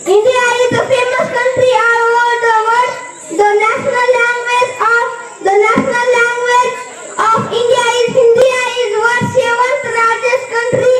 India is a famous country all over the world. The national language of India is Hindi. Is world seventh largest country.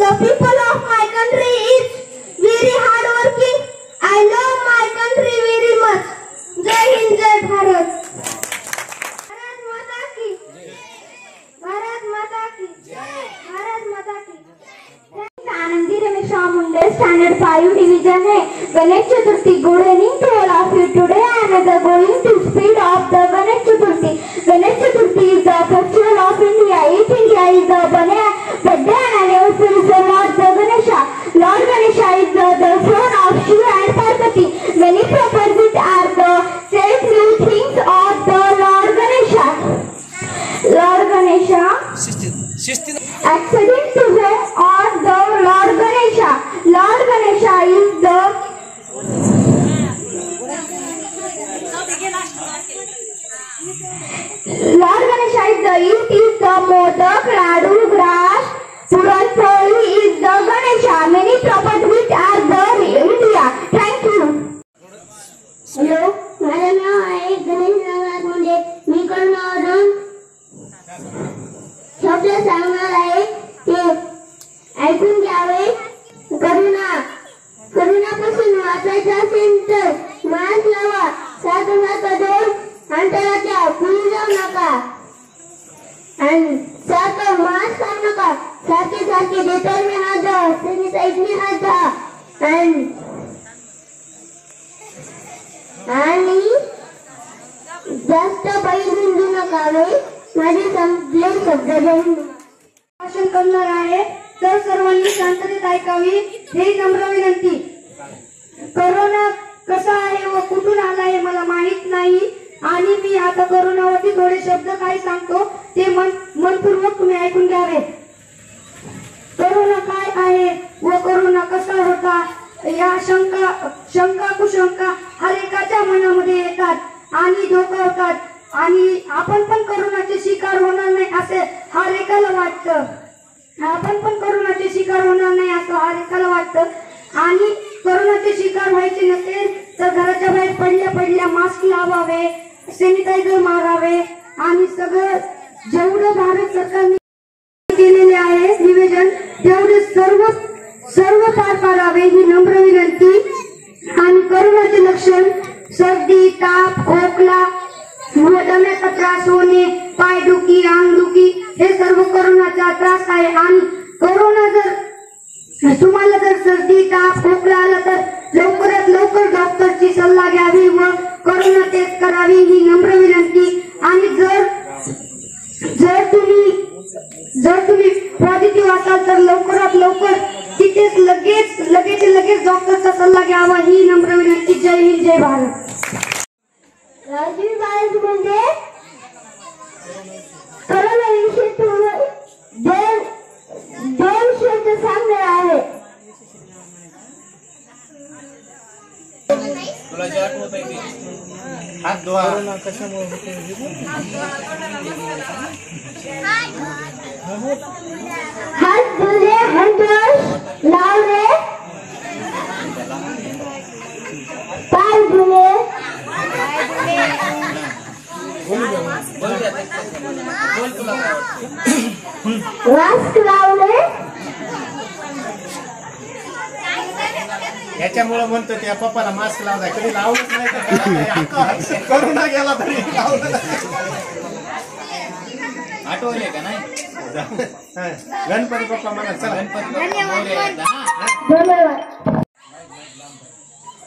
The people of my country is very hardworking. I love my country very much. Jai Hind, Jai Bharat. Bharat Mata ki Bharat Mata ki Bharat Mata ki. Anandi Ramesha Munde, Standard 5 Division है. Ganesh Chaturthi. Good evening to all of you. Today I am going to speak of the Ganesh Chaturthi. Ganesh Chaturthi is the festival of India. Each India is the birthday and anniversary of Lord Ganesha. Lord Ganesha is the son of Shiva and Parvati. Many prophets are the said new things of the Lord Ganesha. Lord Ganesha according to them are the Lord Ganesha. Lord Ganesha is the it is the modak, ladu, grass, puran poli is the Ganesha. Many properties are there in India. Thank you. Hello, माझं नाव आहे गणेश रंगनाथ मुंडे. मी करुणावरून शब्द सांगणार आहे ते ऐकून घ्यावे. करोनापासून वाचायचं असेल तर मास्क लावा, 7 2 अंतराच्या पुढे जाऊ नका आणि सारखं मास्क घालू नका. सारखे डेटॉलने हात धुवा, सॅनिटाईजने हात धुवा आणि जास्त बैल हिंदू नका. माझे संपले शब्द भाषण करणार आहे तर सर्वांनी शांततेत ऐकावी हे नम्र विनंती. कोरोना कसा आहे व कुठून आला हे मला माहित नाही आणि मी आता कोरोनावरती थोडे शब्द काय सांगतो ते मनपूर्वक तुम्ही ऐकून घ्यावे. कोरोना काय आहे व कोरोना कसा होता या शंका कुशंका हर एकाच्या मनामध्ये येतात आणि धोकावतात आणि आपण पण कोरोनाचे शिकार होणार नाही असे हर एकाला वाटतं. आपण पण कोरोनाचे शिकार होणार नाही असं हर एकाला वाटतं आणि कोरोनाचे शिकार व्हायचे नसेल तर घराच्या बाहेर पडल्या मास्क लावावे, सॅनिटायझर मारावे आणि सगळं जेवढं भारत सरकारने केलेले आहे निवेदन तेवढे सर्व पार पाडावे ही नम्र विनंती. आणि कोरोनाचे लक्षण सर्दी, ताप, खोकला, दम्याचा त्रास होणे, पायदुखी, अंगदुखी हे सर्व कोरोनाचा त्रास आहे. आणि कोरोना जर तुम्हाला जर सर्दी, ताप, खोकला आला तर लवकरात लवकर डॉक्टरची सल्ला घ्यावी व कोरोना टेस्ट करावी ही नम्र विनंती. आणि जर तुम्ही पॉझिटिव्ह असाल तर लवकरात लवकर तिथेच लगेच डॉक्टरचा सल्ला घ्यावा ही नम्र विनंती. जय हिंद, जय भारत. राजीव गायक म्हणजे कोरोना विषयी दोन शब्द सांगणार आहे. तुला जे आठवत आहे ते हात धुवा. कोरोना कशामुळे होते हात धुले, हँड वॉश लावले, पाय धुले, मास्क लावले. याच्यामुळे म्हणतो त्या पप्पाला मास्क लावला कधी लावलंच नाही तर कोरोना गेला तरी लावलं. आठवले का नाही गणपती पप्पा म्हणा. चला धन्यवाद.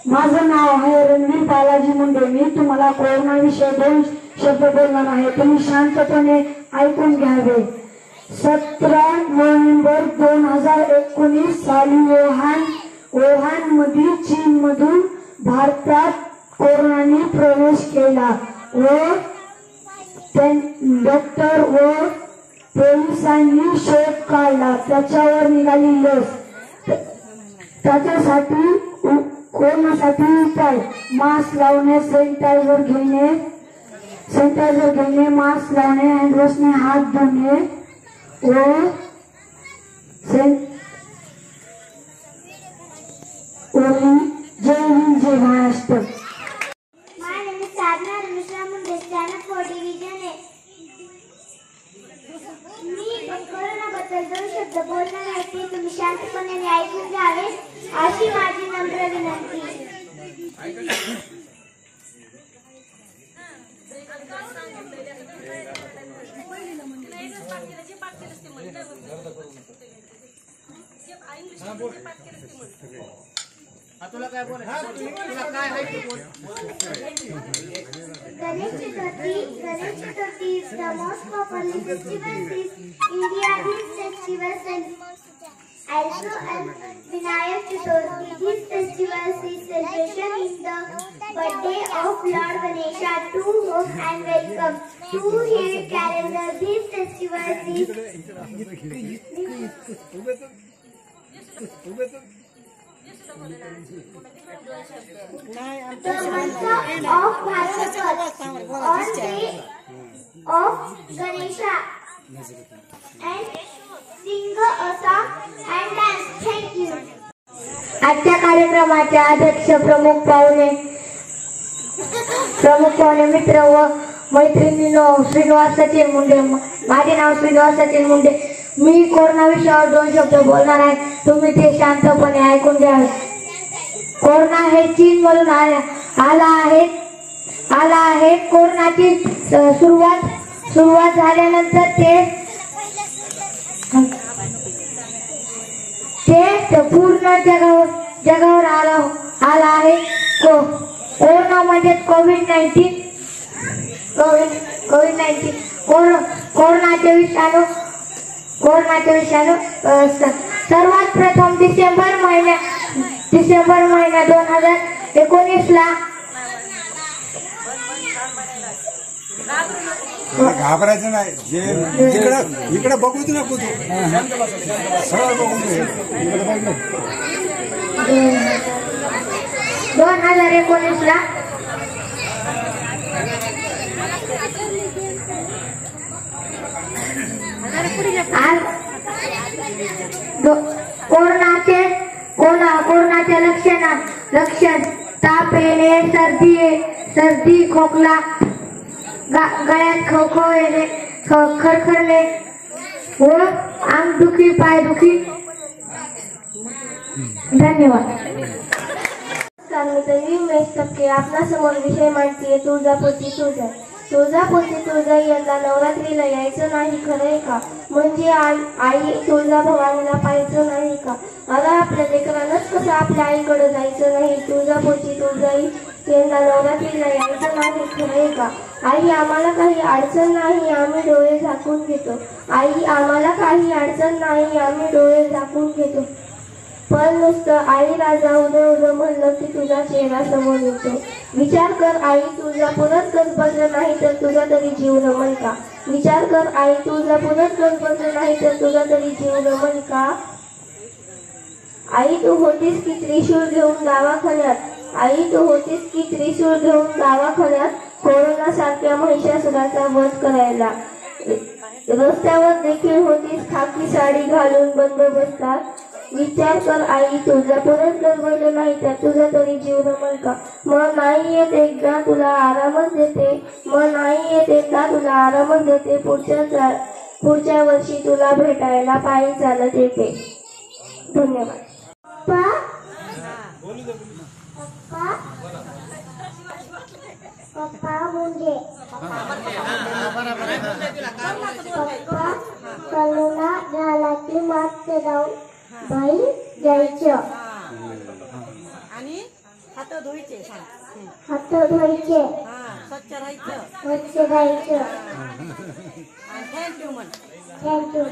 माझं नाव आहे रणवीर बालाजी मुंडे. मी तुम्हाला कोरोना विषयी 2 शब्द बोलणार आहे. तुम्ही शांतपणे ऐकून घ्यावे. 17 नोव्हेंबर 2019 साली वुहान मध्ये चीन मधून भारतात कोरोनाने प्रवेश केला व डॉक्टर व पोलिसांनी शोध काढला. त्याच्यावर निघाली लस. त्याच्यासाठी कोरोनासाठी उपाय मास्क लावणे, सॅनिटायझर घेणे, मास्क लावणे, हँडवॉशने हात धुणे व अशी माझी नम्र विनंती. तुला काय तुला काय आहे ते बोल. Ganesh Chaturthi is the most popular festival in India. This festival also Vinayak Chaturthi. This festival is celebration in the birthday of Lord Ganesha. To hope and welcome to his calendar. This festival is the month of Bhargava on day of Ganesha and sing a song and dance. Thank you. आजच्या कार्यक्रमाचे अध्यक्ष प्रमुख पाहुणे मित्र व मैत्रिणींनो, श्रीनिवास सचिन मुंडे. माझे नाव श्रीनिवास सचिन मुंडे. मी corona विषयावर 2 शब्द बोलणार आहे. तुम्ही ते शांतपणे ऐकून घ्यावे. कोरोना हे चीन मधून आला आहे. कोरोनाची सुरुवात झाल्यानंतर ते पूर्ण जगावर आला आहे. कोरोना म्हणजे कोविड-19. कोरोनाचे विषाणू सर्वात प्रथम डिसेंबर महिन्यात 2019 ला घाबरायचं नाही. जे इकडे बघूच नको तू, सरळ बघून 2019 ला कोरोनाचे लक्षण ताप येणे, सर्दी खोकला, गळ्यात खवखव येणे, खरखरणे व अंगदुखी, पायदुखी. धन्यवाद. आपला समोर विषय मांडतीये तुळजापूरची तुळजाई यंदा नवरात्रीला यायचं नाही, खरंय का? म्हणजे आई तुळजाभवानीला पाहायचं नाही का? मला आपल्या लेकरांनाच कसं आपल्या आईकडे जायचं नाही? तुळजापूरची तुळजाई यंदा नवरात्रीला यायचं नाही, खरंय का? आई आम्हाला काही अडचण नाही, आम्ही डोळे झाकून घेतो. आई आम्हाला काही अडचण नाही, आम्ही डोळे झाकून घेतो. पण नुसतं आई राजा उदं म्हणलं की तुझा चेहरा समोर येतो. विचार कर आई, तुळजापूरच गजबजलं नाही तर तुझा तरी जीव रमल का? विचार कर आई, तुळजापूरच गजबजलं नाही तर तुझा तरी जीव रमल का? आई तू होतीस की त्रिशूळ घेऊन दवाखान्यात, आई तू होतीस की त्रिशूळ घेऊन दवाखान्यात, कोरोना सारख्या महिषासुराचा वध करायला. रस्त्यावर देखील होतीस खाकी साडी घालून बंदोबस्तात. विचार कर आई, तुळजापूरच गजबजलं नाही तर तुझा तरी जीव रमल का? मग नाही येत एकदा तुला आरामच देते, पुढच्या वर्षी तुला भेटायला पायी चालत येते. धन्यवाद. पप्पा मुंडे. पप्पा करोना झाला की मास्क लावून बाहेर जायचं आणि हात धुवायचे, स्वच्छ राहायचं. थँक्यू. थँक्यू.